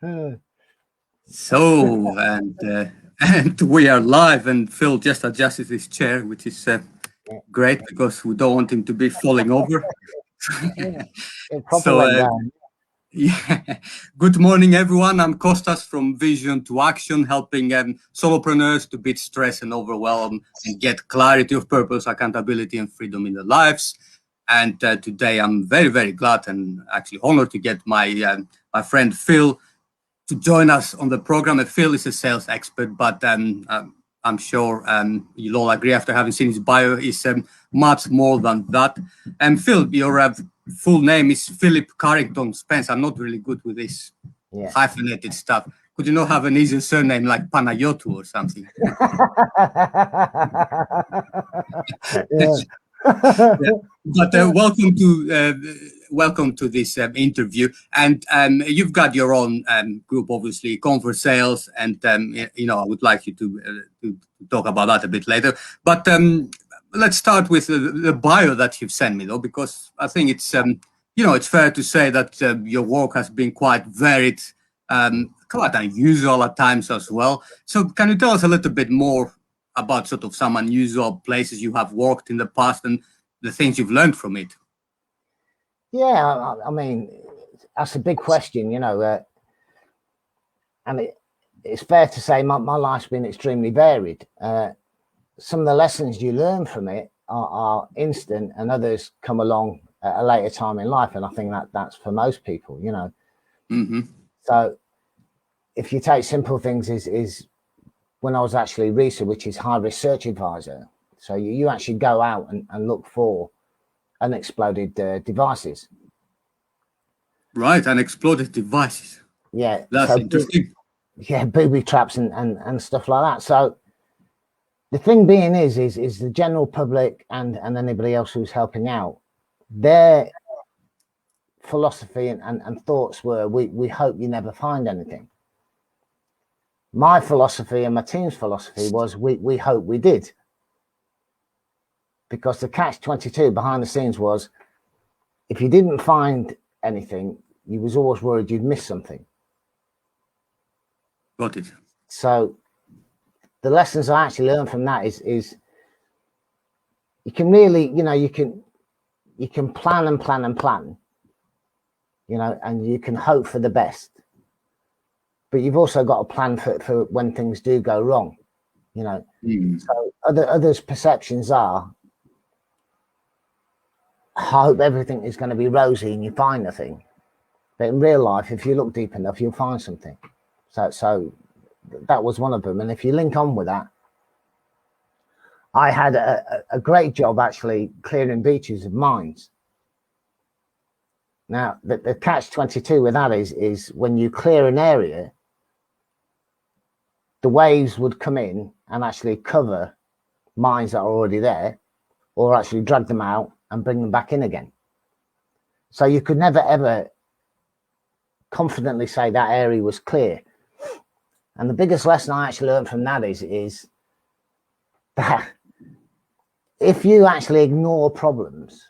Uh, So, and we are live, and Phil just adjusted his chair, which is great because we don't want him to be falling over. it proper So, went down. yeah. Good morning, everyone. I'm Kostas from Vision to Action, helping solopreneurs to beat stress and overwhelm and get clarity of purpose, accountability, and freedom in their lives. And today, I'm very, very glad and actually honored to get my friend Phil to join us on the program. Phil is a sales expert, but I'm sure you'll all agree after having seen his bio, is much more than that. And Phil, your full name is Philip Carrington-Spence. I'm not really good with this hyphenated stuff. Could you not have an easier surname like Panayotou or something? Yeah. Yeah. But welcome to this interview, and you've got your own group, obviously, Conversales, and I would like you to talk about that a bit later. But let's start with the bio that you've sent me, though, because I think it's it's fair to say that your work has been quite varied, quite unusual at times as well. So can you tell us a little bit more about sort of some unusual places you have worked in the past and the things you've learned from it? Yeah, I mean, that's a big question, and it's fair to say my life's been extremely varied. Some of the lessons you learn from it are instant, and others come along at a later time in life, and I think that's for most people, Mm-hmm. So if you take simple things, is when I was actually RISA, which is high research advisor. So you actually go out and look for unexploded devices. Right, unexploded devices. Yeah, that's interesting. Yeah, booby traps and stuff like that. So the thing being is the general public and anybody else who's helping out, their philosophy and thoughts were, we hope you never find anything. My philosophy and my team's philosophy was, we hope we did. Because the catch-22 behind the scenes was, if you didn't find anything, you was always worried you'd miss something. Got it. So the lessons I actually learned from that is you can really, you can plan and plan and plan, and you can hope for the best. But you've also got a plan for when things do go wrong, So others' perceptions are, I hope everything is going to be rosy and you find nothing. But in real life, if you look deep enough, you'll find something. So that was one of them. And if you link on with that, I had a great job actually clearing beaches of mines. Now, the catch-22 with that is when you clear an area, the waves would come in and actually cover mines that are already there, or actually drag them out and bring them back in again. So you could never, ever confidently say that area was clear. And the biggest lesson I actually learned from that is that if you actually ignore problems,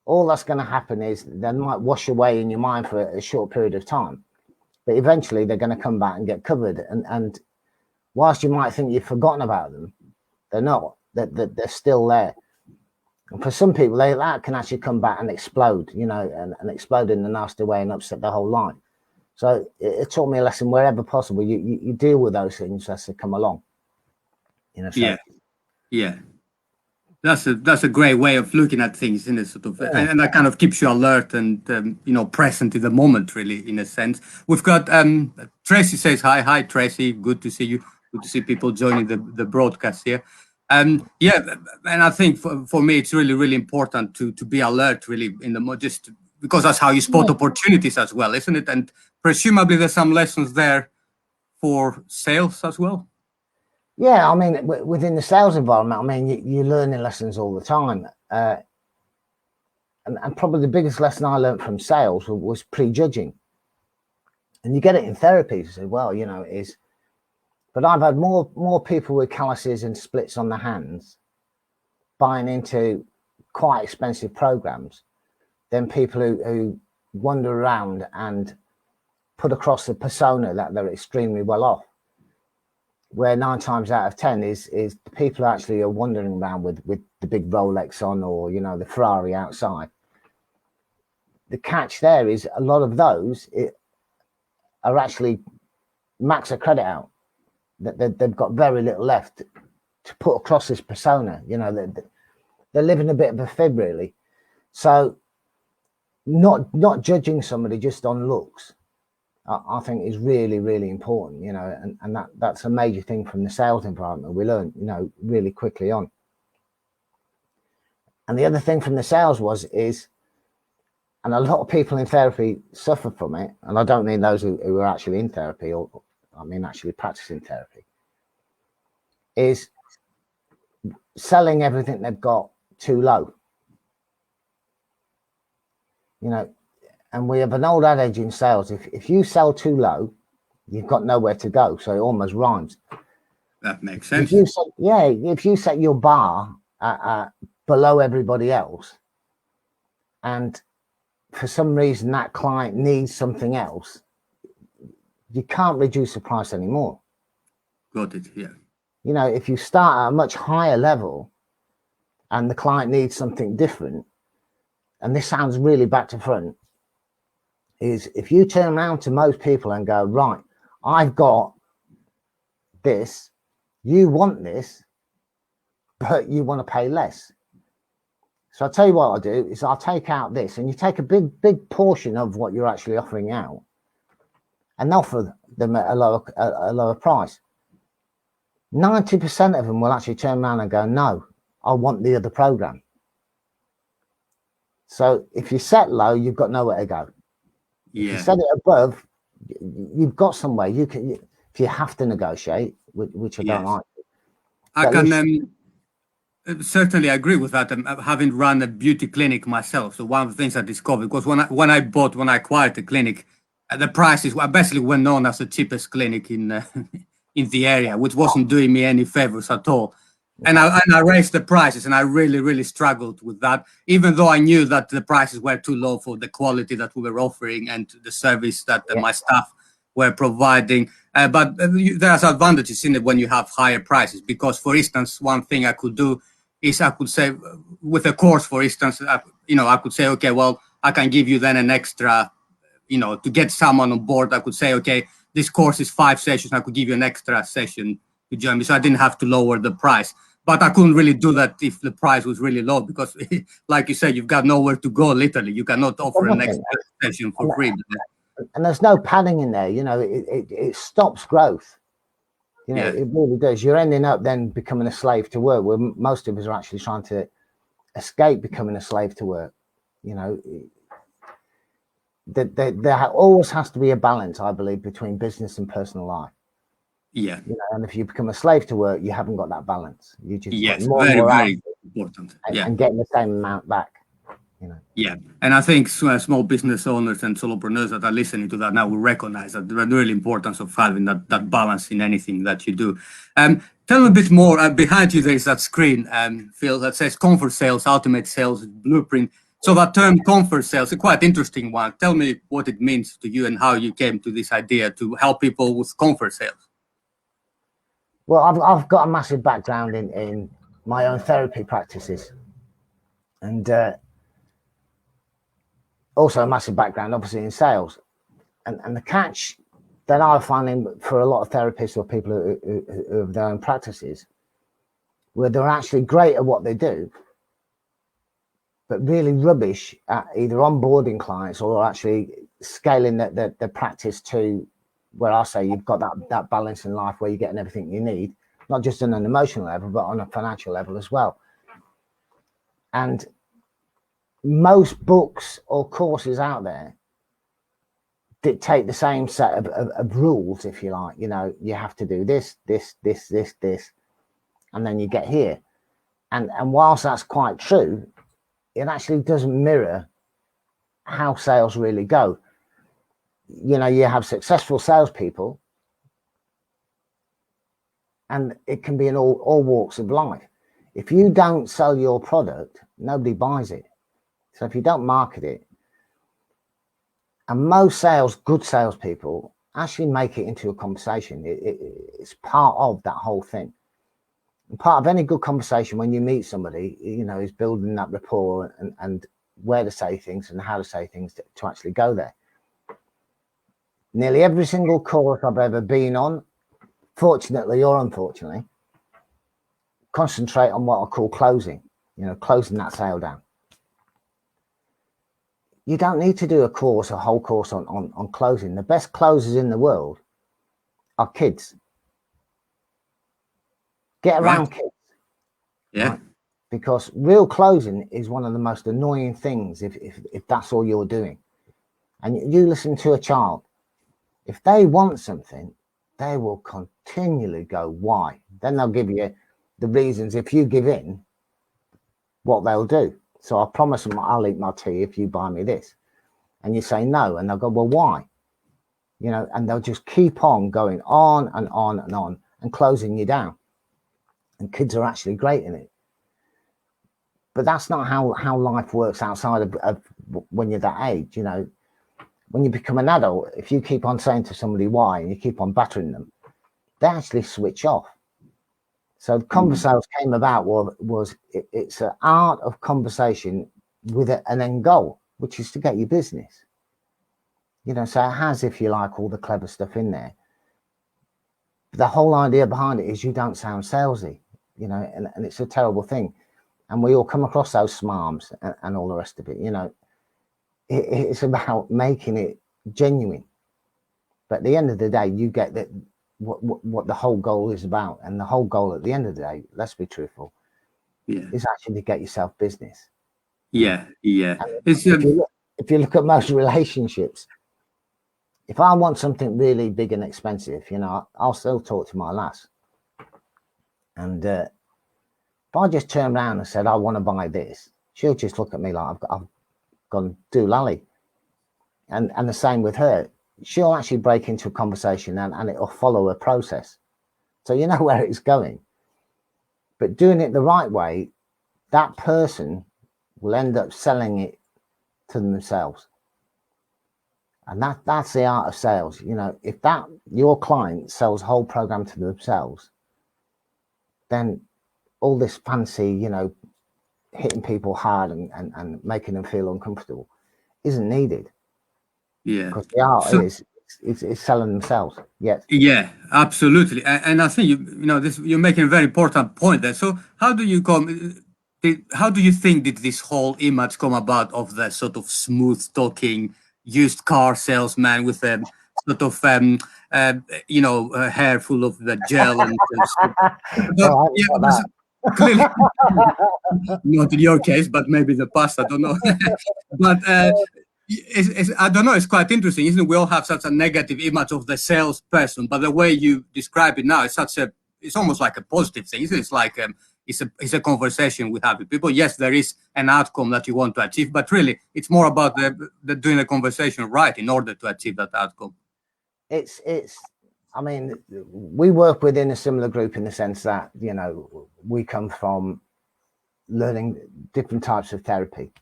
all that's going to happen is they might wash away in your mind for a short period of time, but eventually they're going to come back and get covered. And whilst you might think you've forgotten about them, they're not. They're still there. And for some people, that can actually come back and explode, and explode in a nasty way and upset the whole life. So it taught me a lesson: wherever possible, you deal with those things as they come along. So. Yeah. That's a great way of looking at things, in a sort of, and that kind of keeps you alert and present in the moment, really, in a sense. We've got Tracy says hi Tracy, good to see you, good to see people joining the broadcast here. And I think for me it's really important to be alert, really, in the just because that's how you spot opportunities as well, isn't it? And presumably there's some lessons there for sales as well. Yeah, I mean, within the sales environment, I mean, you're learning lessons all the time. And probably the biggest lesson I learned from sales was prejudging. And you get it in therapies as well, but I've had more people with calluses and splits on the hands buying into quite expensive programs than people who wander around and put across the persona that they're extremely well off. Where 9 times out of 10 is the people actually are wandering around with the big Rolex on, or, you know, the Ferrari outside. The catch there is a lot of those are actually max a credit out. That they've got very little left to put across this persona. You know, they're living a bit of a fib, really. So not judging somebody just on looks, I think, is really, really important, you know, and that's a major thing from the sales environment we learned, you know, really quickly on. And the other thing from the sales is, and a lot of people in therapy suffer from it, and I don't mean those who are actually in therapy, or I mean actually practicing therapy, is selling everything they've got too low. You know, and we have an old adage in sales: if you sell too low, you've got nowhere to go. So it almost rhymes. That makes sense. If you set your bar below everybody else, and for some reason that client needs something else, you can't reduce the price anymore. Got it. Yeah. You know, if you start at a much higher level and the client needs something different, and this sounds really back to front, is if you turn around to most people and go, right, I've got this, you want this, but you want to pay less. So I'll tell you what I'll do is I'll take out this, and you take a big portion of what you're actually offering out and offer them at a lower price. 90% of them will actually turn around and go, no, I want the other program. So if you set low, you've got nowhere to go. Yeah. If you set it above, you've got somewhere. You can, if you have to negotiate, which I don't like. I can certainly agree with that. Having run a beauty clinic myself, so one of the things I discovered, because when I acquired the clinic, the prices were basically were known as the cheapest clinic in in the area, which wasn't doing me any favors at all. And I raised the prices, and I really struggled with that, even though I knew that the prices were too low for the quality that we were offering and the service that my staff were providing. But there's advantages in it when you have higher prices, because, for instance, one thing I could do is I could say with a course, for instance, I could say, okay, well, I can give you then an extra, to get someone on board. I could say, okay, this course is 5 sessions. I could give you an extra session to join me, so I didn't have to lower the price. But I couldn't really do that if the price was really low, because, like you said, you've got nowhere to go. Literally, you cannot offer an extra session for free. And there's no padding in there. It stops growth. It really does. You're ending up then becoming a slave to work, where most of us are actually trying to escape becoming a slave to work. There always has to be a balance, I believe, between business and personal life. Yeah. And if you become a slave to work, you haven't got that balance. You just very important. And getting the same amount back. Yeah, and I think small business owners and solopreneurs that are listening to that now will recognize that the real importance of having that balance in anything that you do. Tell me a bit more. Behind you, there is that screen, Phil, that says Conversales, Ultimate Sales Blueprint. So that term Conversales is a quite interesting one. Tell me what it means to you and how you came to this idea to help people with Conversales. Well, I've got a massive background in my own therapy practices, and also a massive background, obviously, in sales. And the catch that I'm finding for a lot of therapists or people who have their own practices, where they're actually great at what they do, but really rubbish at either onboarding clients or actually scaling the practice to where I say you've got that balance in life where you're getting everything you need, not just on an emotional level, but on a financial level as well. And most books or courses out there dictate the same set of rules, if you like. You have to do this, and then you get here. And whilst that's quite true, it actually doesn't mirror how sales really go. You have successful salespeople, and it can be in all walks of life. If you don't sell your product, nobody buys it. So if you don't market it, And most good salespeople actually make it into a conversation. It's part of that whole thing. And part of any good conversation when you meet somebody, is building that rapport and where to say things and how to say things to actually go there. Nearly every single course I've ever been on, fortunately or unfortunately, concentrate on what I call closing, closing that sale down. You don't need to do a whole course on closing. The best closers in the world are kids. Get around kids. Yeah. Right? Because real closing is one of the most annoying things if that's all you're doing. And you listen to a child, if they want something, they will continually go, why? Then they'll give you the reasons. If you give in, what they'll do. So I promise them I'll eat my tea if you buy me this. And you say no, and they'll go, well, why? And they'll just keep on going on and on and on and closing you down. And kids are actually great in it. But that's not how life works outside of when you're that age. When you become an adult, if you keep on saying to somebody why and you keep on battering them, they actually switch off. So the Conversations came about it's an art of conversation with an end goal, which is to get your business. So it has, if you like, all the clever stuff in there. But the whole idea behind it is you don't sound salesy, and it's a terrible thing. And we all come across those smarms and all the rest of it. It's about making it genuine. But at the end of the day, you get that what the whole goal is about. And the whole goal at the end of the day, let's be truthful, is actually to get yourself business. Yeah. If you look at most relationships, if I want something really big and expensive, I'll still talk to my lass. And if I just turn around and said, I want to buy this, she'll just look at me like I've gone doolally. And the same with her. She'll actually break into a conversation and it'll follow a process. So you know where it's going. But doing it the right way, that person will end up selling it to themselves. And that's the art of sales. If your client sells a whole program to themselves, then all this fancy, hitting people hard and making them feel uncomfortable isn't needed. Yeah. Because the art is selling themselves. Yes. Yeah, absolutely. And I think you're making a very important point there. So how do you think did this whole image come about of the sort of smooth talking used car salesman with a sort of hair full of the gel and clearly not in your case, but maybe in the past, I don't know. But I don't know, it's quite interesting, isn't it? We all have such a negative image of the salesperson, but the way you describe it now is it's almost like a positive thing, isn't it? It's like it's a conversation we have with people. Yes, there is an outcome that you want to achieve, but really it's more about the doing the conversation right in order to achieve that outcome. I mean, we work within a similar group in the sense that, we come from learning different types of therapy.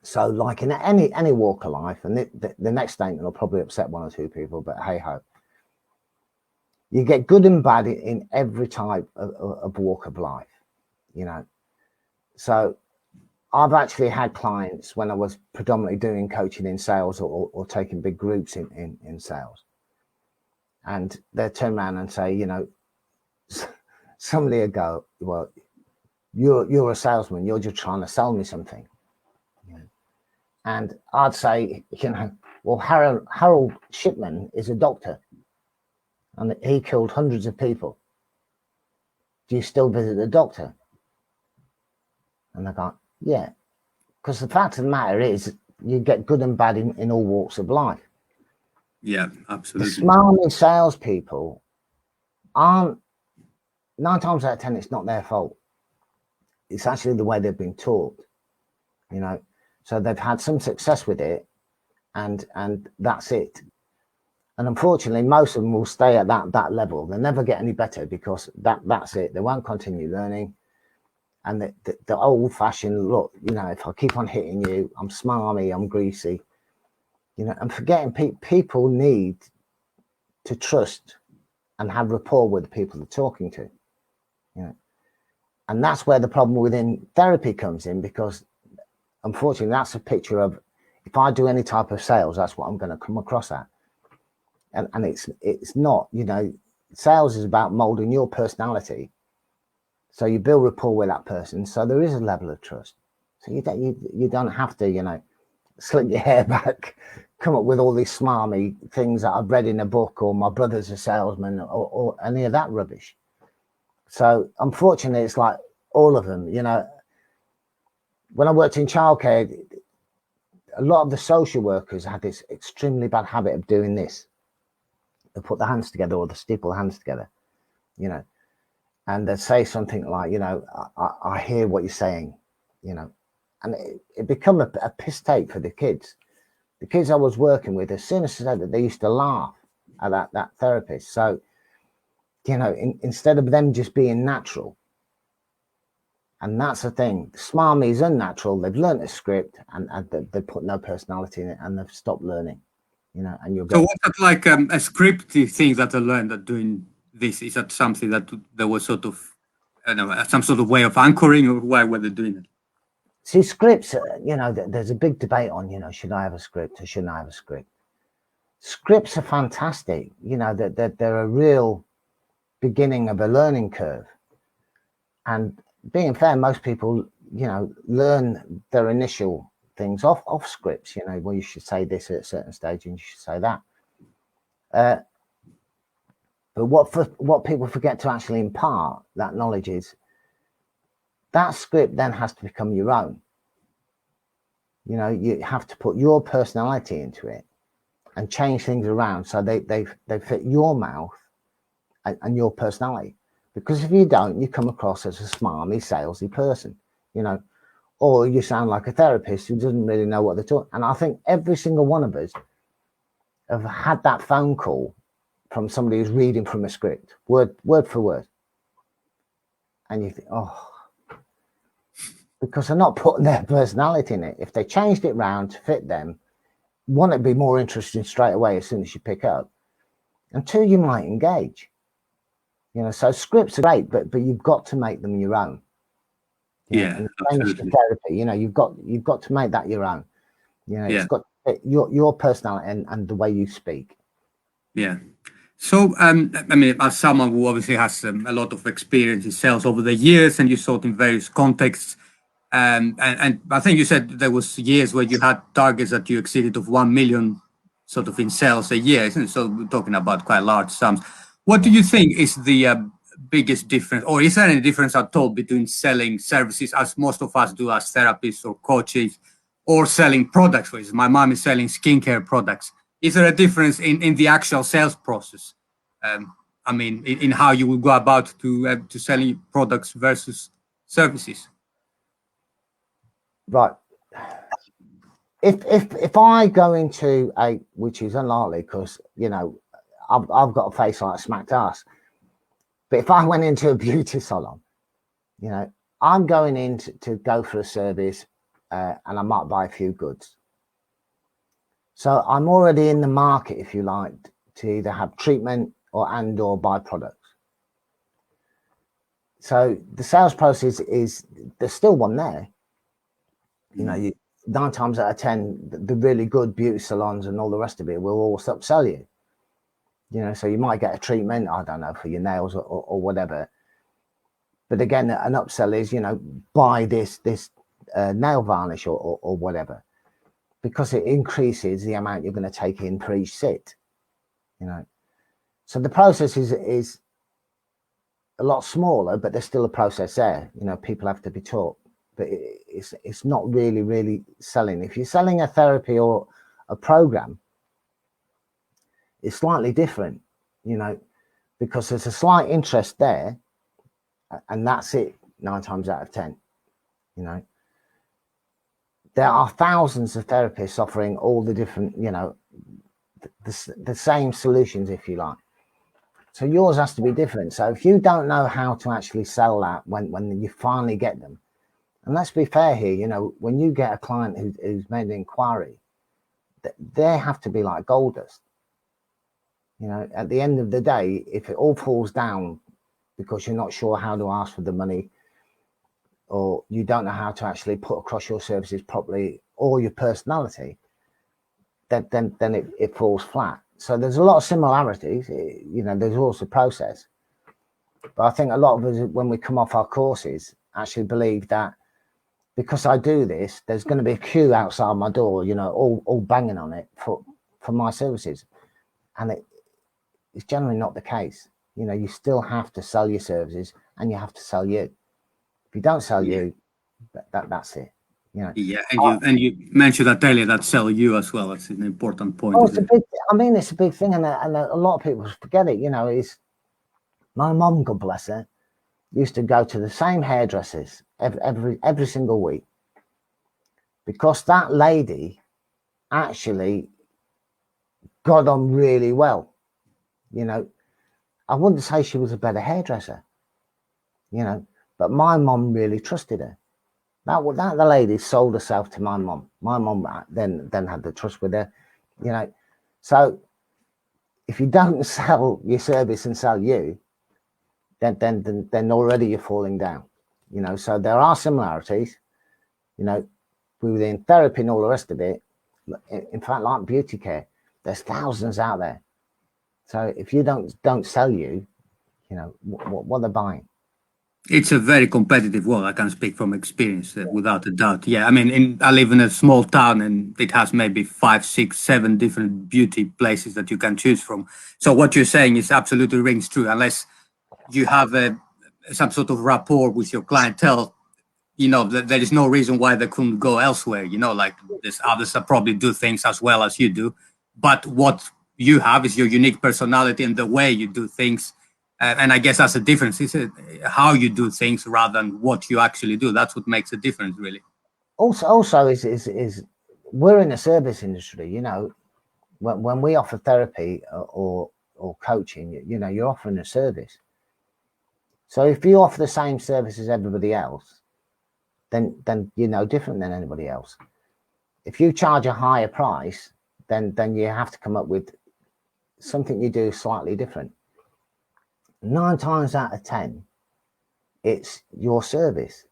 So like in any walk of life, and the next statement will probably upset one or two people, but hey ho. You get good and bad in every type of walk of life, So I've actually had clients when I was predominantly doing coaching in sales or taking big groups in sales. And they turn around and say, somebody would go, well, you're a salesman, you're just trying to sell me something. And I'd say, well, Harold Shipman is a doctor and he killed hundreds of people. Do you still visit the doctor? And they go, yeah, because the fact of the matter is you get good and bad in all walks of life. Yeah, absolutely. The smarmy salespeople aren't, 9 times out of 10, it's not their fault. It's actually the way they've been taught, So they've had some success with it, and that's it. And unfortunately, most of them will stay at that level. They'll never get any better because that's it. They won't continue learning. And the old-fashioned look, if I keep on hitting you, I'm smarmy, I'm greasy. you know, and forgetting people need to trust and have rapport with the people they're talking to, you know. And that's where the problem within therapy comes in, because unfortunately that's a picture of, if I do any type of sales, that's what I'm going to come across at. And it's not, you know, sales is about molding your personality. So you build rapport with that person. So there is a level of trust. So you don't have to, you know, slick your hair back, come up with all these smarmy things that I've read in a book, or my brother's a salesman, or any of that rubbish. So unfortunately, it's like all of them, you know. When I worked in childcare, a lot of the social workers had this extremely bad habit of doing this. They put their hands together, or they staple their hands together, you know, and they'd say something like, you know, I hear what you're saying, you know, and it become a piss take for the kids. The kids I was working with, as soon as I said that, they used to laugh at that therapist. So, you know, instead of them just being natural, and that's the thing, smarmy is unnatural. They've learned a script, and they put no personality in it, and they've stopped learning, you know. And you'll So get, was that like a scripty thing that I learned that doing this? Is that something that there was sort of, I don't know, some sort of way of anchoring, or why were they doing it? see, scripts, you know, there's a big debate on, you know, should I have a script or shouldn't I have a script? Scripts are fantastic, you know, they're a real beginning of a learning curve. And being fair, most people, you know, learn their initial things off scripts, you know, well, you should say this at a certain stage and you should say that. But what people forget to actually impart that knowledge is that script then has to become your own. You know, you have to put your personality into it and change things around so they fit your mouth and your personality. Because if you don't, you come across as a smarmy, salesy person, you know, or you sound like a therapist who doesn't really know what they're talking. And I think every single one of us have had that phone call from somebody who's reading from a script, word for word. And you think, oh, because they're not putting their personality in it. If they changed it round to fit them, one, it'd be more interesting straight away as soon as you pick up. And two, you might engage. You know, so scripts are great, but you've got to make them your own. Yeah, and absolutely. therapy, you know, you've got to make that your own. You know, it's got your personality and the way you speak. Yeah. So, I mean, as someone who obviously has a lot of experience in sales over the years, and you saw it in various contexts, and I think you said there was years where you had targets that you exceeded of 1 million sort of in sales a year, isn't it? So we're talking about quite large sums. What do you think is the biggest difference, or is there any difference at all between selling services, as most of us do as therapists or coaches, or selling products? For instance, my mom is selling skincare products. Is there a difference in the actual sales process? I mean, in how you will go about to selling products versus services? Right. If I go into a, which is unlikely because, you know, I've got a face like a smacked ass, but if I went into a beauty salon, you know, I'm going in to go for a service, and I might buy a few goods. So I'm already in the market, if you like, to either have treatment or buy products. So the sales process is, there's still one there. You know, 9 times out of 10, the really good beauty salons and all the rest of it will all upsell you. You know, so you might get a treatment, I don't know, for your nails or whatever. But again, an upsell is, you know, buy this nail varnish or whatever, because it increases the amount you're going to take in for each sit. You know, so the process is a lot smaller, but there's still a process there. You know, people have to be taught, but it's not really selling. If you're selling a therapy or a program, it's slightly different, you know, because there's a slight interest there, and that's it 9 times out of 10. You know, there are thousands of therapists offering all the different, you know, the same solutions, if you like. So yours has to be different. So if you don't know how to actually sell that when you finally get them, and let's be fair here, you know, when you get a client who's made an inquiry, they have to be like gold dust. You know, at the end of the day, if it all falls down because you're not sure how to ask for the money, or you don't know how to actually put across your services properly or your personality, then it falls flat. So there's a lot of similarities. You know, there's also process. But I think a lot of us, when we come off our courses, actually believe that because I do this, there's going to be a queue outside my door, you know, all banging on it for my services. And it's generally not the case. You know, you still have to sell your services and you have to sell you. If you don't sell you, that's it. You know. Yeah, and you mentioned that earlier, that sell you as well. That's an important point. Oh, it's a big. I mean, it's a big thing, and a lot of people forget it. You know, is my mum, God bless her, used to go to the same hairdressers every single week, because that lady actually got on really well. You know, I wouldn't say she was a better hairdresser, you know, but my mum really trusted her. That the lady sold herself to my mum. My mum then had the trust with her, you know. So if you don't sell your service and sell you, then already you're falling down, you know. So there are similarities, you know, within therapy and all the rest of it. In fact, like beauty care, there's thousands out there. So if you don't sell you, you know, what they're buying. It's a very competitive world. I can speak from experience, without a doubt. Yeah, I mean, I live in a small town, and it has maybe 5, 6, 7 different beauty places that you can choose from. So what you're saying is absolutely rings true. Unless you have some sort of rapport with your clientele, you know, there is no reason why they couldn't go elsewhere. You know, like there's others that probably do things as well as you do, but what you have is your unique personality and the way you do things. And I guess that's the difference. Is how you do things rather than what you actually do. That's what makes a difference, really. Also is we're in the service industry. You know, when we offer therapy or coaching, you know, you're offering a service. So if you offer the same service as everybody else, then you're no different than anybody else. If you charge a higher price, then you have to come up with something you do slightly different. 9 times out of 10, it's your service,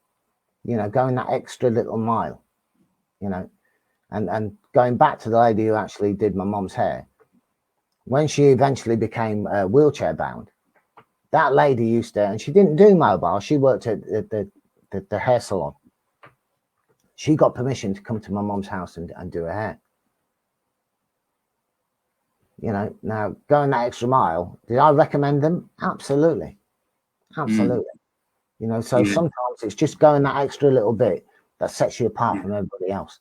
you know, going that extra little mile, you know. And going back to the lady who actually did my mom's hair, when she eventually became wheelchair bound, that lady used to, and she didn't do mobile, she worked at the hair salon. She got permission to come to my mom's house and do her hair. You know, now going that extra mile, did I recommend them? Absolutely. Absolutely. You know, so sometimes it's just going that extra little bit that sets you apart from everybody else.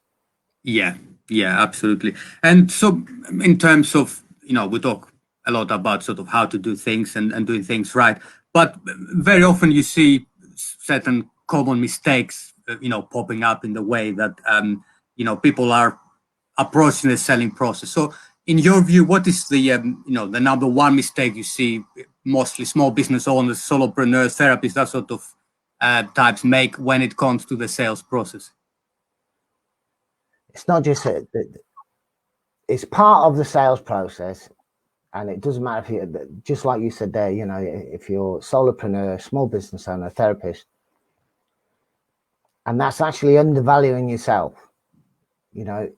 Yeah, yeah, absolutely. And so, in terms of, you know, we talk a lot about sort of how to do things and doing things right, but very often you see certain common mistakes, you know, popping up in the way that, you know, people are approaching the selling process. So, in your view, what is the, you know, the number one mistake you see mostly small business owners, solopreneurs, therapists, that sort of types make when it comes to the sales process? It's not just it's part of the sales process, and it doesn't matter if you, just like you said there, you know, if you're solopreneur, small business owner, therapist, and that's actually undervaluing yourself. You know,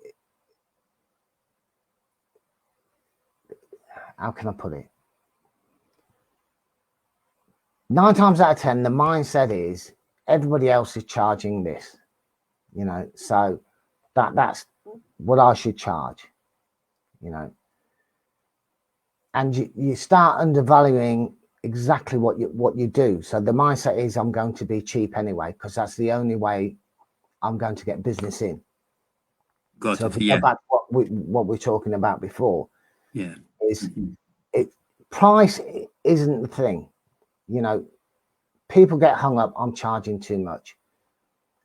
how can I put it? 9 times out of 10, the mindset is everybody else is charging this, you know, so that's what I should charge, you know. And you start undervaluing exactly what you do. So the mindset is I'm going to be cheap anyway, because that's the only way I'm going to get business in. So if we go back to what we're talking about before, is price isn't the thing. You know, people get hung up on charging too much.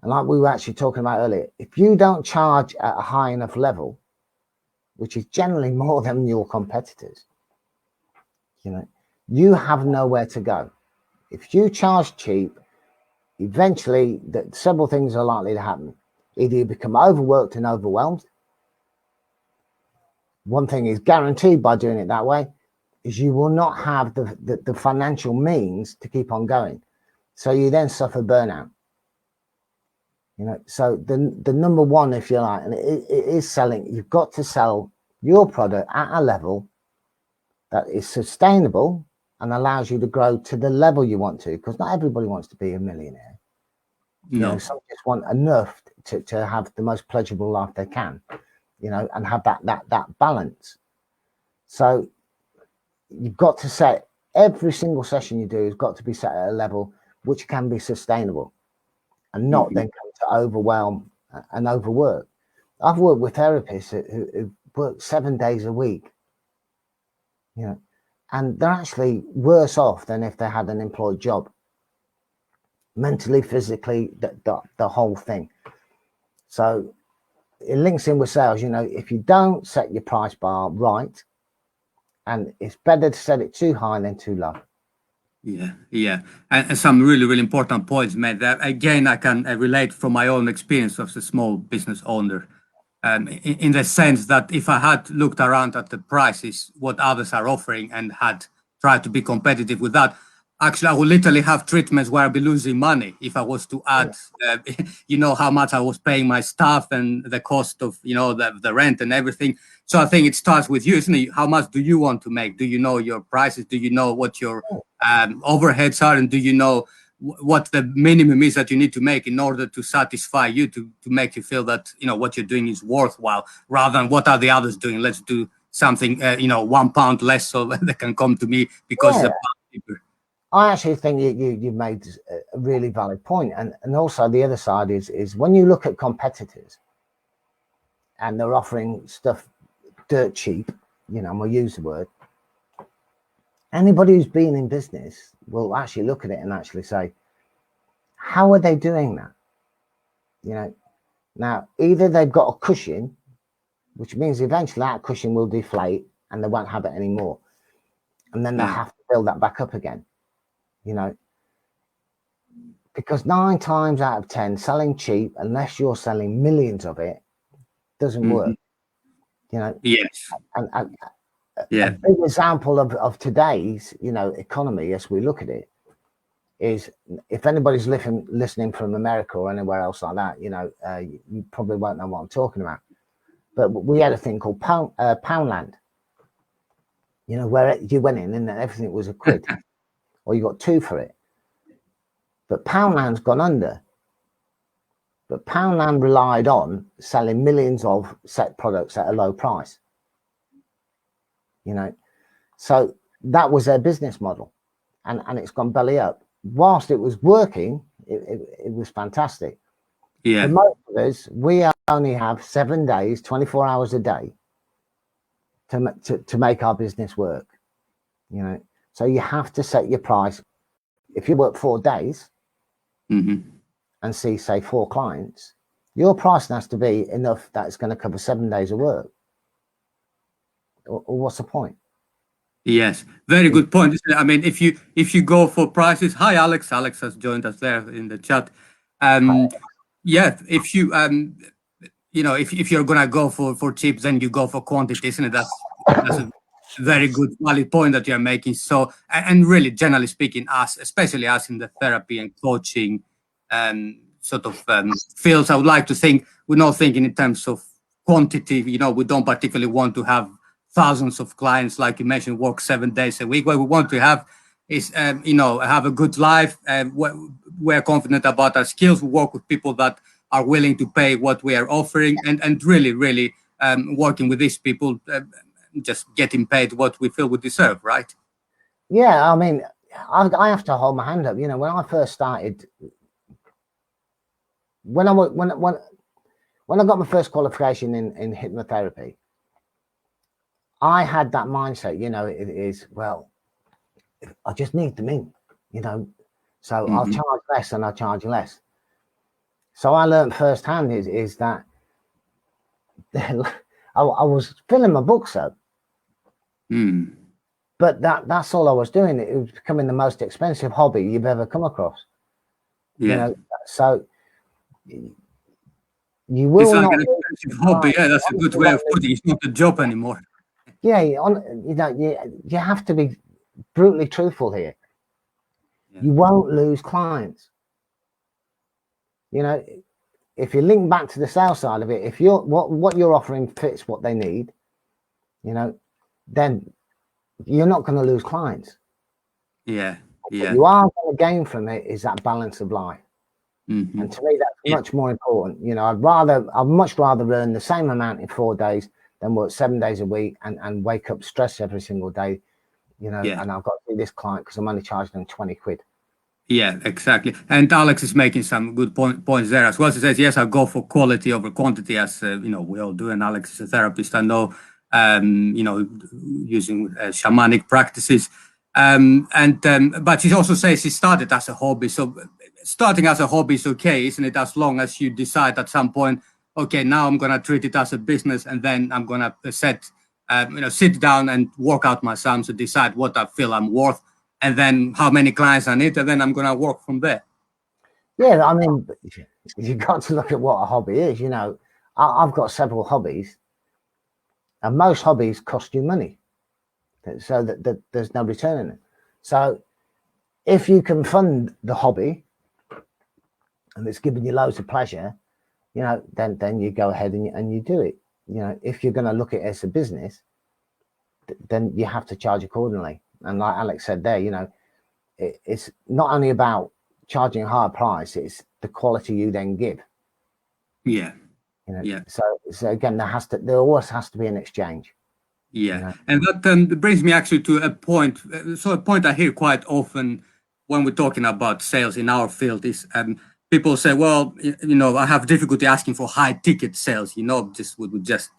And like we were actually talking about earlier, if you don't charge at a high enough level, which is generally more than your competitors, you know, you have nowhere to go. If you charge cheap, eventually several things are likely to happen. Either you become overworked and overwhelmed, one thing is guaranteed by doing it that way is you will not have the financial means to keep on going. So you then suffer burnout. So the number one, if you like, and it is selling. You've got to sell your product at a level that is sustainable and allows you to grow to the level you want to, because not everybody wants to be a millionaire. No. Some just want enough to have the most pleasurable life they can, and have that balance. So you've got to set every single session you do has got to be set at a level which can be sustainable and not then come to overwhelm and overwork. I've worked with therapists who work 7 days a week, and they're actually worse off than if they had an employed job, mentally, physically, the whole thing. So it links in with sales. If you don't set your price bar right, and it's better to set it too high than too low. Yeah, and some really, really important points made. That again, I can relate from my own experience as a small business owner, in the sense that if I had looked around at the prices, what others are offering, and had tried to be competitive with that, actually, I would literally have treatments where I'd be losing money if I was to add, how much I was paying my staff and the cost of, the rent and everything. So I think it starts with you, isn't it? How much do you want to make? Do you know your prices? Do you know what your overheads are? And do you know what the minimum is that you need to make in order to satisfy you, to make you feel that, what you're doing is worthwhile, rather than what are the others doing? Let's do something, £1 less so that they can come to me because it's a pound cheaper. I actually think you made a really valid point. And also the other side is when you look at competitors and they're offering stuff dirt cheap, and we'll use the word, anybody who's been in business will actually look at it and actually say, how are they doing that? Now, either they've got a cushion, which means eventually that cushion will deflate and they won't have it anymore. And then they have to build that back up again. Because 9 times out of 10, selling cheap, unless you're selling millions of it, doesn't work. Yes. And a big example of today's, economy, as we look at it, is if anybody's listening from America or anywhere else like that, you probably won't know what I'm talking about. But we had a thing called Poundland, where you went in and everything was a quid, or you got 2 for it. But Poundland's gone under. But Poundland relied on selling millions of set products at a low price. So that was their business model, and it's gone belly up. Whilst it was working, it was fantastic. For most of us, we only have 7 days, 24 hours a day to make our business work. So you have to set your price. If you work 4 days and see, say, 4 clients, your price has to be enough that it's going to cover 7 days of work. Or what's the point? Yes, very good point. I mean, if you go for prices, hi Alex. Alex has joined us there in the chat. If you if you're gonna go for cheap, then you go for quantity, isn't it? That's a very good valid point that you're making. So, and really, generally speaking, especially us in the therapy and coaching fields, I would like to think we're not thinking in terms of quantity. We don't particularly want to have thousands of clients, like you mentioned, work 7 days a week. What we want to have is, have a good life. We're confident about our skills. We work with people that are willing to pay what we are offering, and really, really working with these people, just getting paid what we feel we deserve, right? Yeah, I mean, I have to hold my hand up. When I first started, when I got my first qualification in hypnotherapy, I had that mindset. It is, well, I just need them in. So I'll charge less and I'll charge less. So I learned firsthand is that I was filling my books up. But that's all I was doing. It was becoming the most expensive hobby you've ever come across. So you will it's like not. an expensive hobby. Yeah, that's a good way of putting it. It's not a job anymore. Yeah, you have to be brutally truthful here. Yeah. You won't lose clients. If you link back to the sales side of it, if what you're offering fits what they need, then you're not going to lose clients. Yeah. What you are going to gain from it is that balance of life. Mm-hmm. And to me, that's much more important. I'd much rather earn the same amount in 4 days than work 7 days a week and wake up stressed every single day, and I've got to do this client because I'm only charging them 20 quid. Yeah, exactly. And Alex is making some good points there as well. He says, yes, I go for quality over quantity, as we all do. And Alex is a therapist, I know, using shamanic practices. But he also says he started as a hobby. So starting as a hobby is okay, isn't it? As long as you decide at some point, okay, now I'm going to treat it as a business, and then I'm going to sit down and work out my sums to decide what I feel I'm worth, and then how many clients I need, and then I'm going to work from there. Yeah, I mean, you've got to look at what a hobby is. I've got several hobbies, and most hobbies cost you money, so that there's no return in it. So if you can fund the hobby and it's giving you loads of pleasure, then you go ahead and you do it. If you're going to look at it as a business, then you have to charge accordingly. And like Alex said there, it's not only about charging a higher price, it's the quality you then give. Yeah. So again, there always has to be an exchange. Yeah. And that brings me actually to a point. So a point I hear quite often when we're talking about sales in our field is people say, well, I have difficulty asking for high ticket sales, just what we're just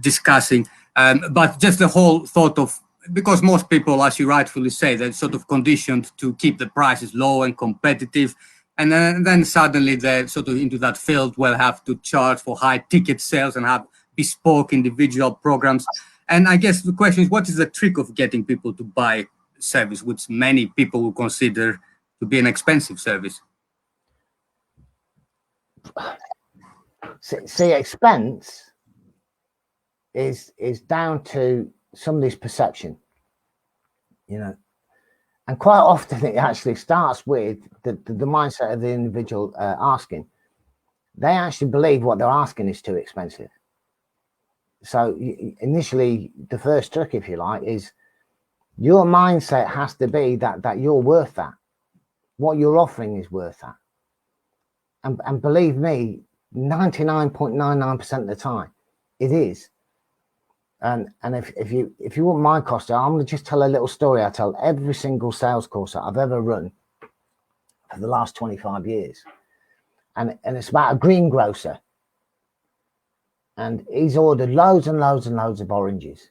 discussing. But just the whole thought of, because most people, as you rightfully say, they're sort of conditioned to keep the prices low and competitive. And then suddenly they're sort of into that field where they have to charge for high ticket sales and have bespoke individual programs. And I guess the question is, what is the trick of getting people to buy service, which many people will consider to be an expensive service? See, expense is down to somebody's perception, and quite often it actually starts with the mindset of the individual asking. They actually believe what they're asking is too expensive. So initially, the first trick, if you like, is your mindset has to be that you're worth that. What you're offering is worth that. And believe me, 99.99% of the time, it is. And if you want my cost, I'm going to just tell a little story I tell every single sales course that I've ever run for the last 25 years. And it's about a greengrocer. And he's ordered loads and loads and loads of oranges.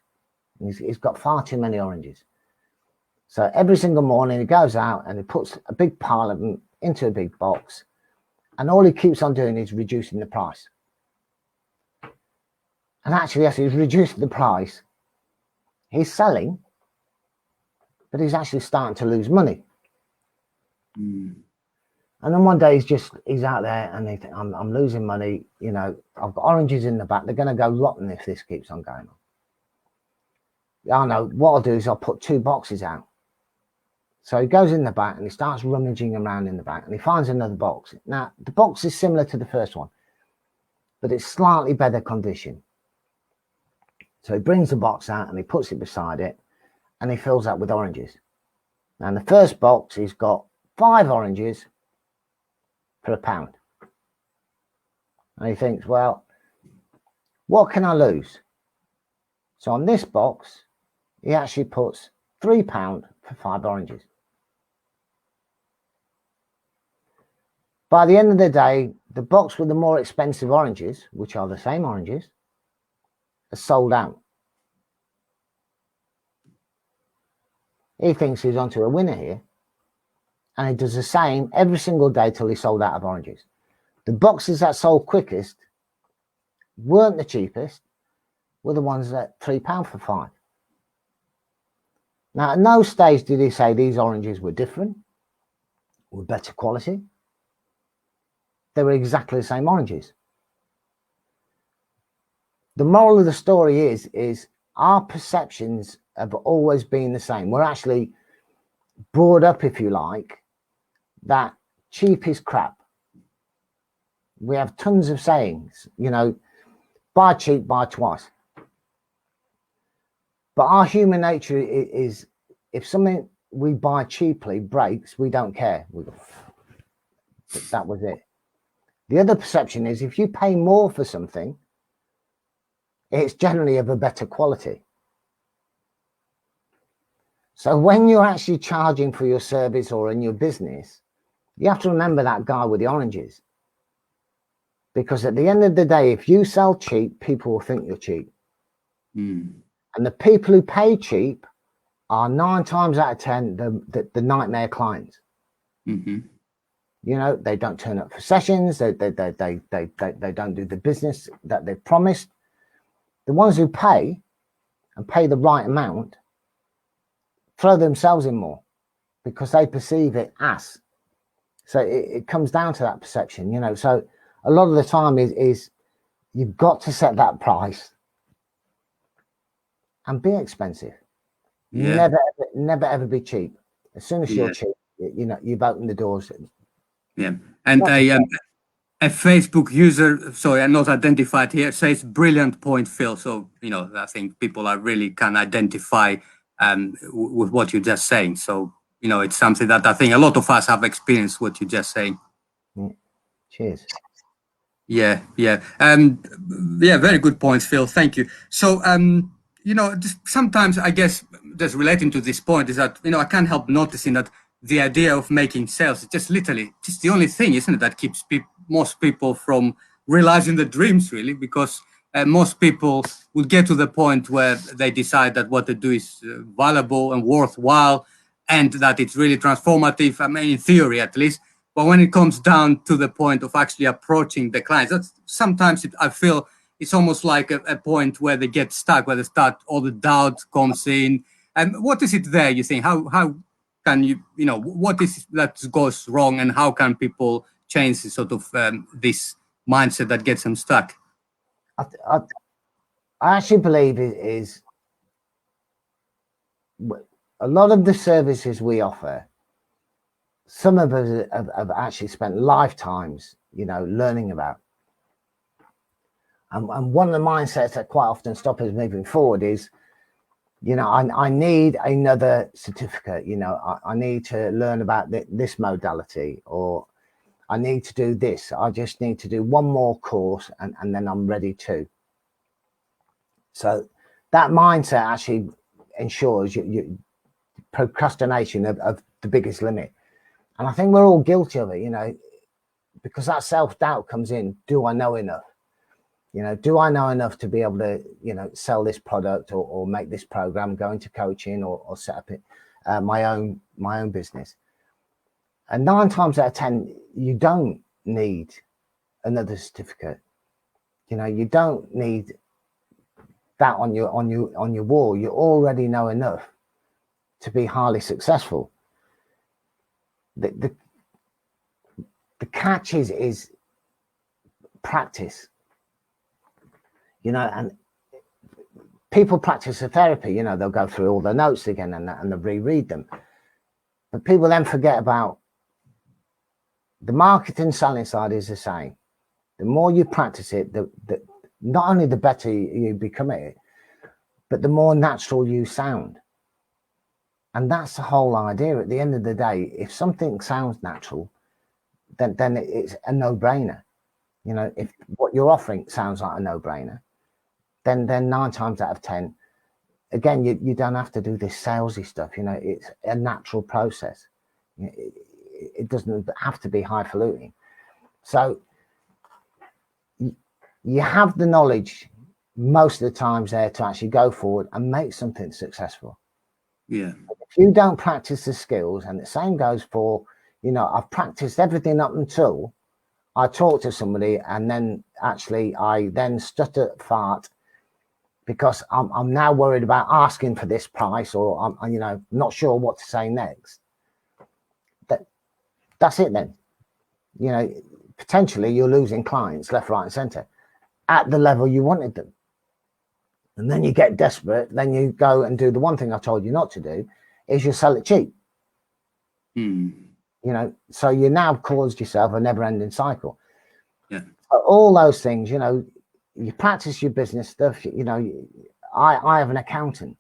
He's got far too many oranges. So every single morning he goes out and he puts a big pile of them into a big box. And all he keeps on doing is reducing the price. And actually, as he's reducing the price, he's selling, but he's actually starting to lose money. And then one day he's out there and he thinks, I'm losing money. I've got oranges in the back. They're going to go rotten if this keeps on going on. I know what I'll do is I'll put 2 boxes out. So he goes in the back and he starts rummaging around in the back and he finds another box. Now, the box is similar to the first one, but it's slightly better condition. So he brings the box out and he puts it beside it and he fills that with oranges. Now, in the first box, he's got 5 oranges for £1. And he thinks, well, what can I lose? So on this box, he actually puts £3 for 5 oranges. By the end of the day, the box with the more expensive oranges, which are the same oranges, are sold out. He thinks he's onto a winner here, and he does the same every single day till he's sold out of oranges. The boxes that sold quickest weren't the cheapest, were the ones that £3 for 5. Now, at no stage did he say these oranges were different, were better quality. They were exactly the same oranges. The moral of the story is our perceptions have always been the same. We're actually brought up, if you like, that cheap is crap. We have tons of sayings, you know, buy cheap, buy twice. But our human nature is if something we buy cheaply breaks, we don't care. We go, that was it. The other perception is if you pay more for something, it's generally of a better quality. So when you're actually charging for your service or in your business, you have to remember that guy with the oranges. Because at the end of the day, if you sell cheap, people will think you're cheap. And the people who pay cheap are 9 times out of 10 the nightmare clients. You know, they don't turn up for sessions. They don't do the business that they've promised. The ones who pay and pay the right amount throw themselves in more because they perceive it as. So it comes down to that perception, you know. So a lot of the time is you've got to set that price and be expensive. Never ever be cheap. As soon as you're cheap, you know, you've opened the doors. And a Facebook user, sorry, I'm not identified here, says brilliant point, Phil. So, you know, I think people are really can identify with what you're just saying. So, you know, it's something that I think a lot of us have experienced what you're just saying. Cheers. Yeah. Very good points, Phil. Thank you. So, you know, sometimes I guess just relating to this point is that, you know, I can't help noticing that the idea of making sales is just literally just the only thing, isn't it, that keeps most people from realizing the dreams, really, because most people will get to the point where they decide that what they do is valuable and worthwhile and that it's really transformative, I mean, in theory at least. But when it comes down to the point of actually approaching the clients, that's sometimes I feel it's almost like a point where they get stuck, where they start, all the doubt comes in. And what is it there, you think? How can you know, what is that goes wrong and how can people change this sort of this mindset that gets them stuck? I actually believe it is a lot of the services we offer. Some of us have actually spent lifetimes, you know, learning about. And one of the mindsets that quite often stop us moving forward is, you know, I need another certificate, you know, I need to learn about this modality, or I need to do this. I just need to do one more course and then I'm ready to. So that mindset actually ensures you procrastination of the biggest limit. And I think we're all guilty of it, you know, because that self-doubt comes in. Do I know enough? You know, do I know enough to be able to, you know, sell this product or make this program, go into coaching or set up my own business? And 9 times out of 10, you don't need another certificate. You know, you don't need that on your wall. You already know enough to be highly successful. The catch is practice. You know, and people practice a therapy, you know, they'll go through all their notes again and they'll reread them. But people then forget about the marketing selling side is the same. The more you practice it, the not only the better you become at it, but the more natural you sound. And that's the whole idea. At the end of the day, if something sounds natural, then it's a no-brainer. You know, if what you're offering sounds like a no-brainer, then 9 times out of 10, again, you don't have to do this salesy stuff. You know, it's a natural process. It doesn't have to be highfalutin. So you have the knowledge most of the times there to actually go forward and make something successful. Yeah. If you don't practice the skills, and the same goes for, you know, I've practiced everything up until I talk to somebody and then actually I then stutter fart because I'm now worried about asking for this price, or I'm, you know, not sure what to say next. That's it then. You know, potentially you're losing clients left, right and center at the level you wanted them. And then you get desperate, then you go and do the one thing I told you not to do, is you sell it cheap. You know, so you now caused yourself a never-ending cycle. Yeah. So all those things, you know, you practice your business stuff. You know, I have an accountant,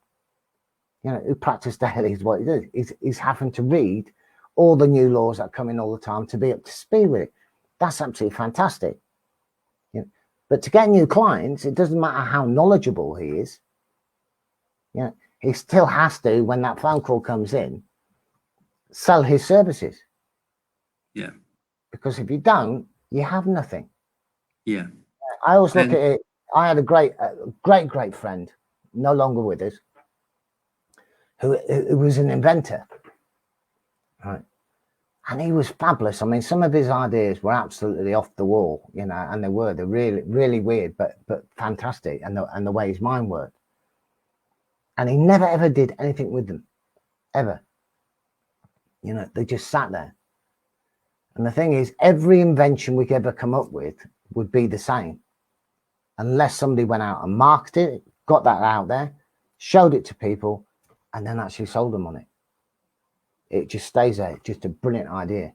you know, who practice daily is what he does. He's having to read all the new laws that come in all the time to be up to speed with it. That's absolutely fantastic. You know, but to get new clients, it doesn't matter how knowledgeable he is. You know, he still has to, when that phone call comes in, sell his services. Yeah. Because if you don't, you have nothing. Yeah. I always look at it. I had a great friend, no longer with us, who was an inventor, right? And he was fabulous. I mean, some of his ideas were absolutely off the wall, you know, and they're really weird, but fantastic. And the way his mind worked. And he never ever did anything with them, ever. You know, they just sat there. And the thing is, every invention we could ever come up with would be the same, unless somebody went out and marketed it, got that out there, showed it to people, and then actually sold them on it. It just stays there. It's just a brilliant idea,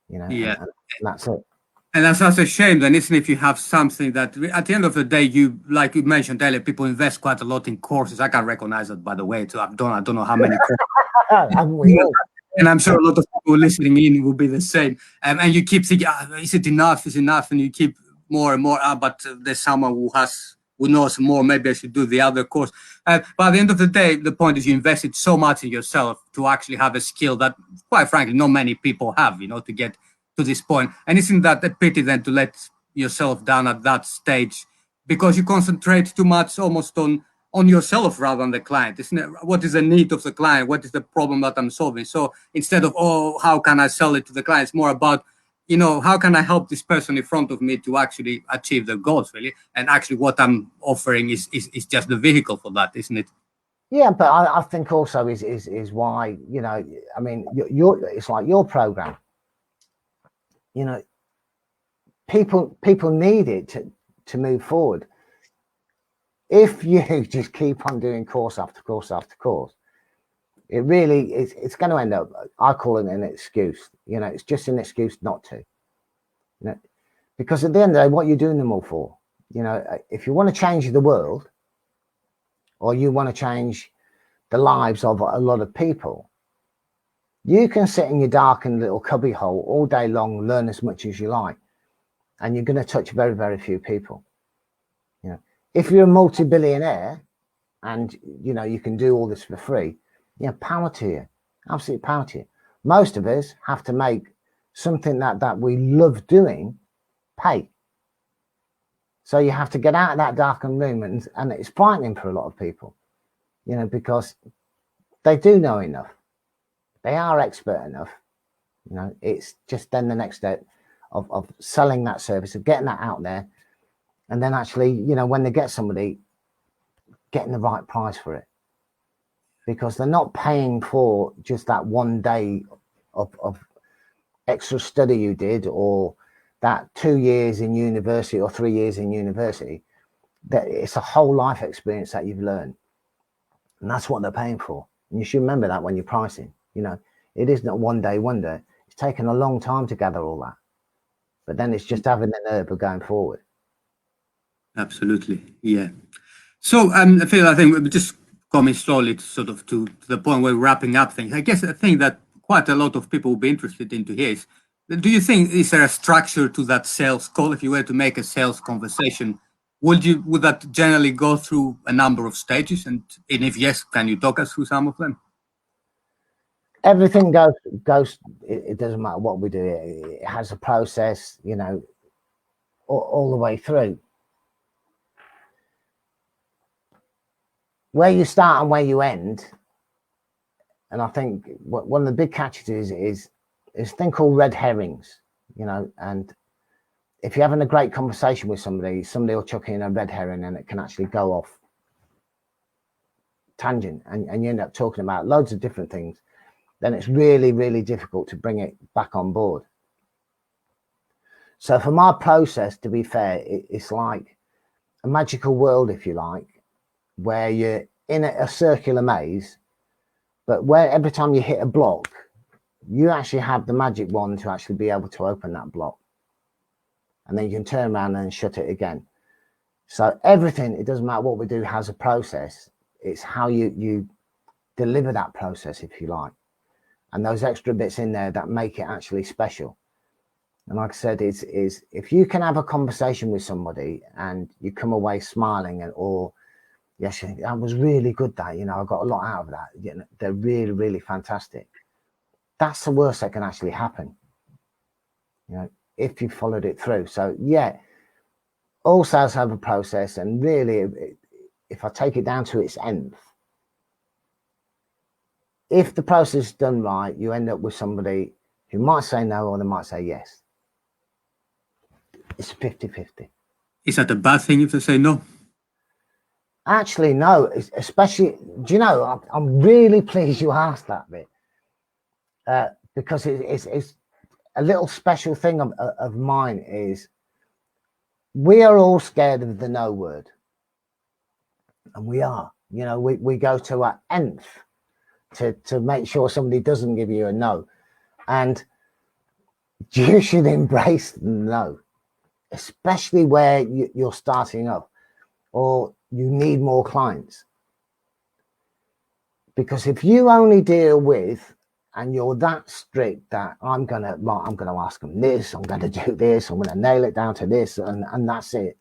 you know, Yeah. and that's it. And that's such a shame then, isn't it, if you have something that at the end of the day, you, like you mentioned earlier, people invest quite a lot in courses. I can recognize that, by the way, too. I don't know how many courses. Haven't we all? And I'm sure a lot of people listening in will be the same. And you keep thinking, is it enough? Is enough? And you keep more and more, but there's someone who knows more. Maybe I should do the other course. But at the end of the day, the point is you invested so much in yourself to actually have a skill that, quite frankly, not many people have, you know, to get to this point. And isn't that a pity then to let yourself down at that stage because you concentrate too much almost on yourself rather than the client, isn't it? What is the need of the client? What is the problem that I'm solving? So instead of, oh, how can I sell it to the client? It's more about, you know, how can I help this person in front of me to actually achieve their goals, really? And actually what I'm offering is just the vehicle for that, isn't it? Yeah, but I think also is why, you know, I mean, it's like your program, you know, people need it to move forward. If you just keep on doing course after course after course, it really is, it's going to end up, I call it an excuse. You know, it's just an excuse not to, you know, because at the end of the day, what you're doing them all for, you know, if you want to change the world or you want to change the lives of a lot of people, you can sit in your darkened little cubby hole all day long, learn as much as you like, and you're going to touch very, very few people. You know, if you're a multi-billionaire and, you know, you can do all this for free, you know, power to you, absolute power to you. Most of us have to make something that we love doing pay. So you have to get out of that darkened room, and it's frightening for a lot of people, you know, because they do know enough. They are expert enough. You know, it's just then the next step of selling that service, of getting that out there, and then actually, you know, when they get somebody, getting the right price for it, because they're not paying for just that one day of extra study you did, or that 2 years in university or 3 years in university. That it's a whole life experience that you've learned, and that's what they're paying for. And you should remember that when you're pricing. You know, it isn't a one day wonder. It's taken a long time to gather all that, but then it's just having the nerve of going forward. Absolutely, yeah. So, Phil, I think we're just coming slowly to the point where we're wrapping up things. I guess I think that quite a lot of people will be interested in to hear is, do you think, is there a structure to that sales call? If you were to make a sales conversation, would that generally go through a number of stages? And if yes, can you talk us through some of them? Everything goes. It doesn't matter what we do. It has a process, you know, all the way through. Where you start and where you end, and I think one of the big catches is a thing called red herrings, you know. And if you're having a great conversation with somebody will chuck in a red herring, and it can actually go off tangent, and you end up talking about loads of different things. Then it's really, really difficult to bring it back on board. So for my process, to be fair, it's like a magical world, if you like. where you're in a circular maze, but where every time you hit a block, you actually have the magic wand to actually be able to open that block. And then you can turn around and shut it again. So everything, it doesn't matter what we do, has a process. It's how you deliver that process, if you like. And those extra bits in there that make it actually special. And like I said, is if you can have a conversation with somebody and you come away smiling, or yes, that was really good, that, you know, I got a lot out of that. You know, they're really, really fantastic. That's the worst that can actually happen, you know, if you followed it through. So yeah, all sales have a process, and really, if I take it down to its nth, if the process is done right, you end up with somebody who might say no, or they might say yes. It's 50-50. Is that a bad thing if they say no? Actually, no. Especially, do you know, I'm really pleased you asked that bit, because it's a little special thing of mine is we are all scared of the no word. And we are, you know, we go to our nth to make sure somebody doesn't give you a no. And you should embrace the no, especially where you're starting up or you need more clients. Because if you only deal with, and you're that strict that I'm gonna ask them this, I'm gonna do this, I'm gonna nail it down to this, and that's it.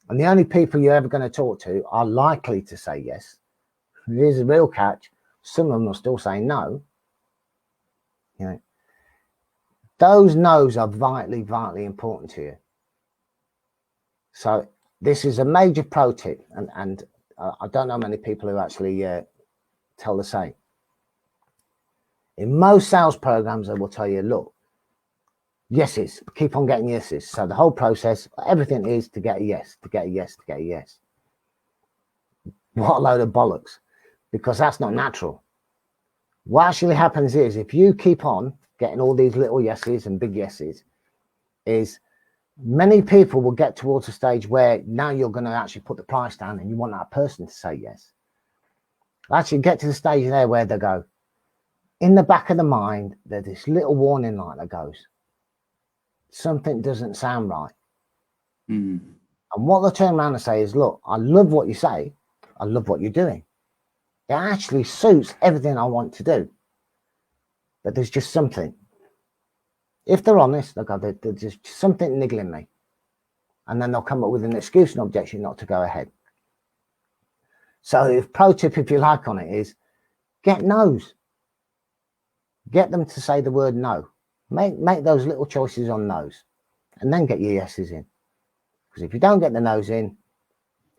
And the only people you're ever going to talk to are likely to say yes. Here's a real catch: some of them will still say no. You know, those no's are vitally, vitally important to you. So this is a major pro tip, and I don't know many people who actually tell the same. In most sales programs, they will tell you, look, yeses, keep on getting yeses. So the whole process, everything is to get a yes, to get a yes, to get a yes. What a load of bollocks, because that's not natural. What actually happens is, if you keep on getting all these little yeses and big yeses, is many people will get towards a stage where now you're going to actually put the price down and you want that person to say yes. Actually get to the stage there where they go, in the back of the mind, there's this little warning light that goes, something doesn't sound right. Mm. And what they'll turn around and say is, look, I love what you say. I love what you're doing. It actually suits everything I want to do. But there's just something. If they're honest, they'll go, there's just something niggling me. And then they'll come up with an excuse and objection not to go ahead. So if pro tip, if you like, on it is, get no's. Get them to say the word no. Make those little choices on no's, and then get your yeses in. Because if you don't get the no's in,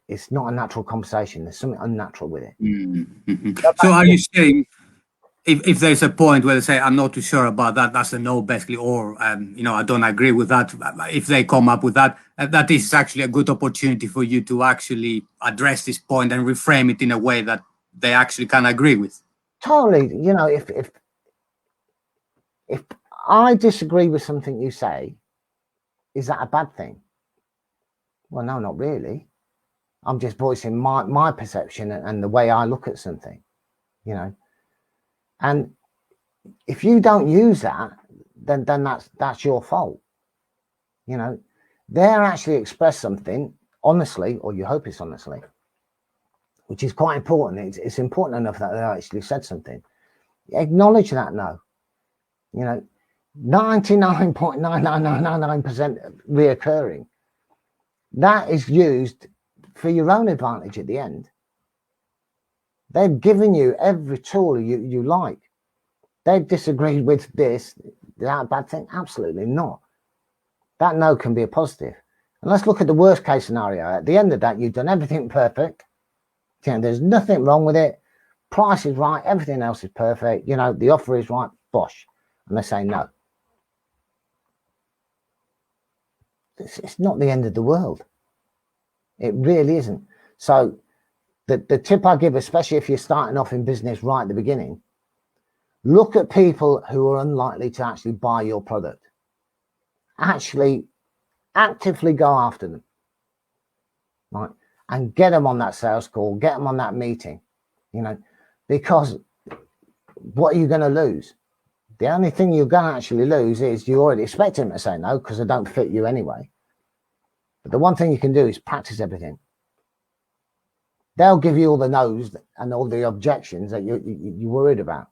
it's not a natural conversation. There's something unnatural with it. Mm-hmm. So are you saying, if there's a point where they say, I'm not too sure about that, that's a no, basically, or, you know, I don't agree with that, if they come up with that, that is actually a good opportunity for you to actually address this point and reframe it in a way that they actually can agree with? Totally. You know, if I disagree with something you say, is that a bad thing? Well, no, not really. I'm just voicing my perception and the way I look at something, you know. And if you don't use that, then that's your fault. You know, they're actually express something honestly, or you hope it's honestly, which is quite important. It's important enough that they actually said something. Acknowledge that no. You know, 99.99999% reoccurring. That is used for your own advantage at the end. They've given you every tool you like. They've disagreed with this. Is that a bad thing? Absolutely not. That no can be a positive. And let's look at the worst case scenario. At the end of that, you've done everything perfect. You know, there's nothing wrong with it. Price is right. Everything else is perfect. You know, the offer is right. Bosh. And they say no. It's not the end of the world. It really isn't. So the tip I give, especially if you're starting off in business right at the beginning, look at people who are unlikely to actually buy your product. Actually actively go after them, right? and get them on that sales call, get them on that meeting, because what are you going to lose? The only thing you're going to actually lose is you already expect them to say no because they don't fit you anyway. But the one thing you can do is practice everything. They'll give you all the no's and all the objections that you're worried about,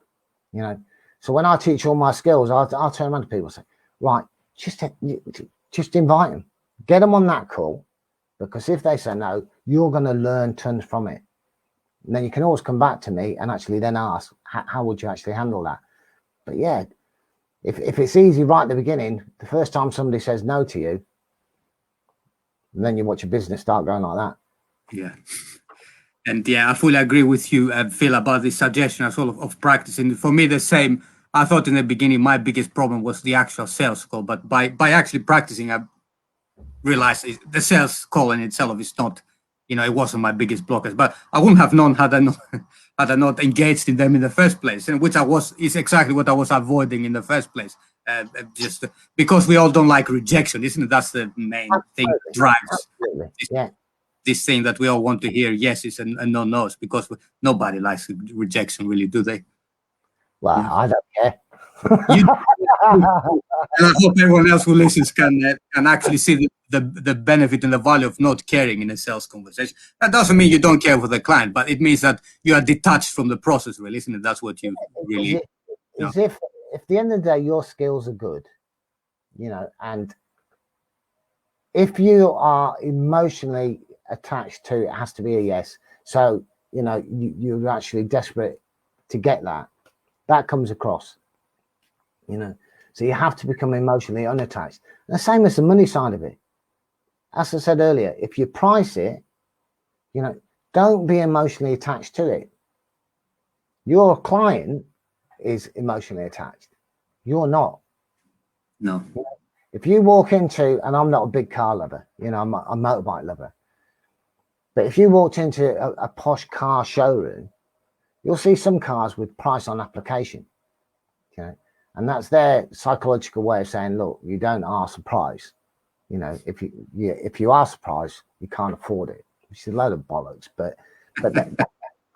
So when I teach all my skills, I'll turn around to people and say, right, just invite them, get them on that call, because if they say no, you're going to learn tons from it. And then you can always come back to me and actually then ask, how would you actually handle that? But yeah, if it's easy right at the beginning, the first time somebody says no to you, and then you watch your business start going like that. Yeah. And yeah, I fully agree with you, Phil, about this suggestion as well of practicing. For me, the same. I thought in the beginning my biggest problem was the actual sales call, but by actually practicing, I realized the sales call in itself is not, it wasn't my biggest blockers. But I wouldn't have known had I not engaged in them in the first place, and which is exactly what I was avoiding in the first place. Just because we all don't like rejection, isn't it? That's the main thing that drives this thing that we all want to hear yeses and no nos, because nobody likes rejection, really, do they? Well, yeah. I don't care. And I hope everyone else who listens can actually see the benefit and the value of not caring in a sales conversation. That doesn't mean you don't care for the client, but it means that you are detached from the process, really, isn't it? That's what you really... If at the end of the day, your skills are good, and if you are emotionally attached to it, has to be a yes. So, you're actually desperate to get that comes across, so you have to become emotionally unattached. And the same as the money side of it. As I said earlier, if you price it, don't be emotionally attached to it. Your client is emotionally attached. You're not. No. If you walk into, and I'm not a big car lover, I'm a motorbike lover, but if you walked into a posh car showroom, you'll see some cars with price on application, and that's their psychological way of saying, look, you don't ask the price. If you ask the price, you can't afford it, which is a load of bollocks, but that's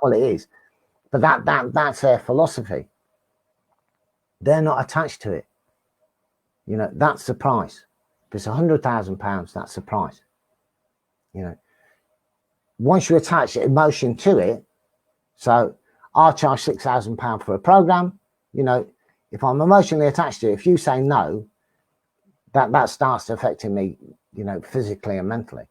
all it is. But that's their philosophy. They're not attached to it. That's the price. If it's £100,000, that's the price. Once you attach emotion to it, so I'll charge £6,000 for a program. If I'm emotionally attached to it, if you say no, that starts affecting me, physically and mentally.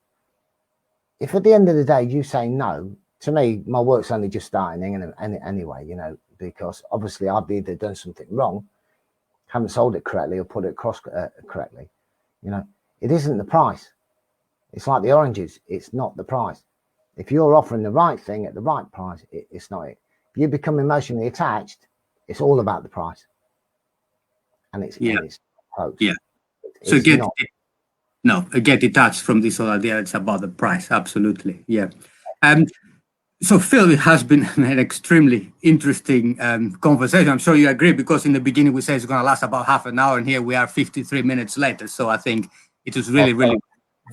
If at the end of the day you say no, to me, my work's only just starting anyway, because obviously I've either done something wrong, haven't sold it correctly, or put it across correctly. It isn't the price. It's like the oranges. It's not the price. If you're offering the right thing at the right price, it's not it. If you become emotionally attached, it's all about the price. And it's close. Yeah. So get detached from this whole idea. It's about the price. Absolutely. Yeah. So Phil, it has been an extremely interesting conversation. I'm sure you agree, because in the beginning we said it's going to last about half an hour, and here we are 53 minutes later. So I think it was really, really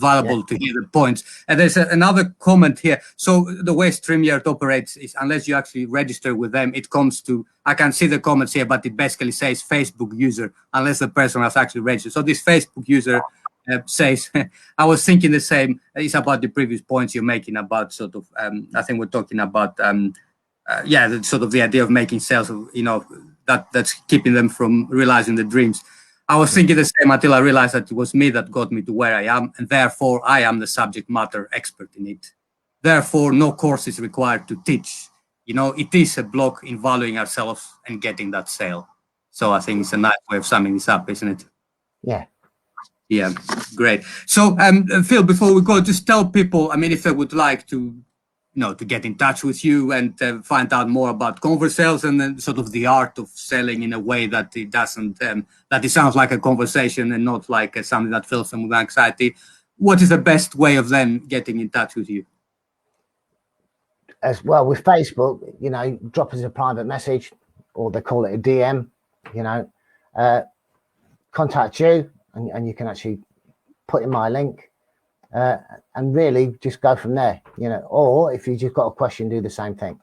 valuable to hear the points. And there's another comment here. So the way StreamYard operates is, unless you actually register with them, it comes to, I can see the comments here, but it basically says Facebook user, unless the person has actually registered. So this Facebook user says, I was thinking the same. It's about the previous points you're making about sort of, I think we're talking about, the sort of the idea of making sales, that's keeping them from realizing the dreams. I was thinking the same until I realized that it was me that got me to where I am, and therefore I am the subject matter expert in it. Therefore, no course is required to teach. It is a block in valuing ourselves and getting that sale. So I think it's a nice way of summing this up, isn't it? Yeah. Yeah, great. So, Phil, before we go, just tell people, if they would like to, to get in touch with you and find out more about Conversales and then sort of the art of selling in a way that it doesn't, that it sounds like a conversation and not like something that fills them with anxiety. What is the best way of them getting in touch with you? As well with Facebook, drop us a private message, or they call it a DM, contact you, and you can actually put in my link, and really just go from there, you know. Or if you just got a question, do the same thing.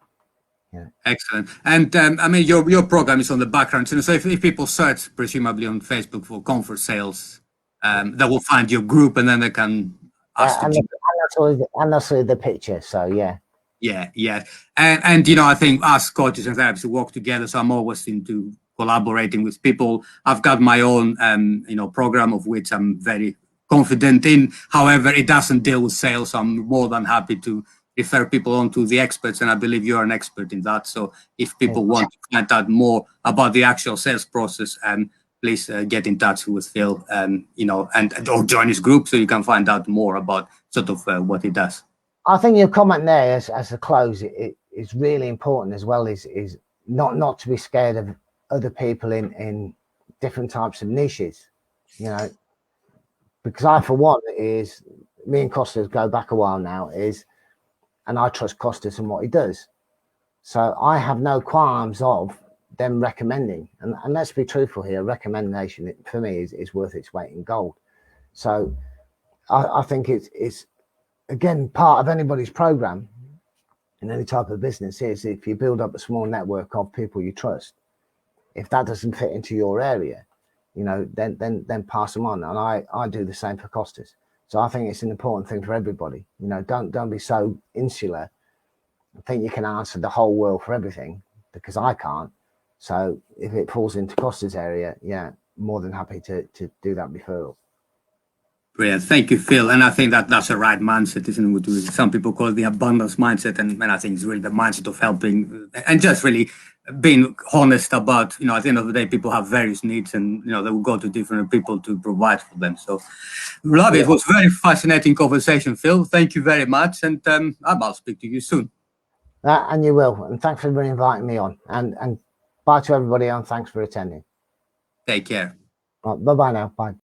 Yeah. Excellent. And I mean, your program is on the background. So if people search, presumably on Facebook for Conversales, they will find your group, and then they can ask And to. that's all the picture. So yeah. Yeah. And you know, I think us coaches and therapists work together. So I'm always into collaborating with people. I've got my own, you know, program of which I'm very confident in. However, it doesn't deal with sales. So I'm more than happy to refer people on to the experts, and I believe you're an expert in that. So if people want to find out more about the actual sales process, please get in touch with Phil, you know, and or join his group so you can find out more about sort of what he does. I think your comment there as a close, it is really important as well, is not to be scared of other people in different types of niches, you know, because I, for one, is me and Costas go back a while now, and I trust Costas and what he does. So I have no qualms of them recommending, and let's be truthful here, recommendation for me is worth its weight in gold. So I think it's again, part of anybody's program in any type of business is if you build up a small network of people you trust, if that doesn't fit into your area, you know, then pass them on. And I do the same for Costas. So I think it's an important thing for everybody. You know, don't be so insular and think you can answer the whole world for everything, because I can't. So if it falls into Costas' area, yeah, more than happy to do that referral. Brilliant. Thank you, Phil. And I think that that's a right mindset, isn't it? Some people call it the abundance mindset. And I think it's really the mindset of helping and just really being honest about, you know, at the end of the day, people have various needs and, you know, they will go to different people to provide for them. So love it. It was a very fascinating conversation, Phil. Thank you very much. And I'll speak to you soon. And you will. And thanks for inviting me on. And bye to everybody, and thanks for attending. Take care. Bye-bye now. Bye.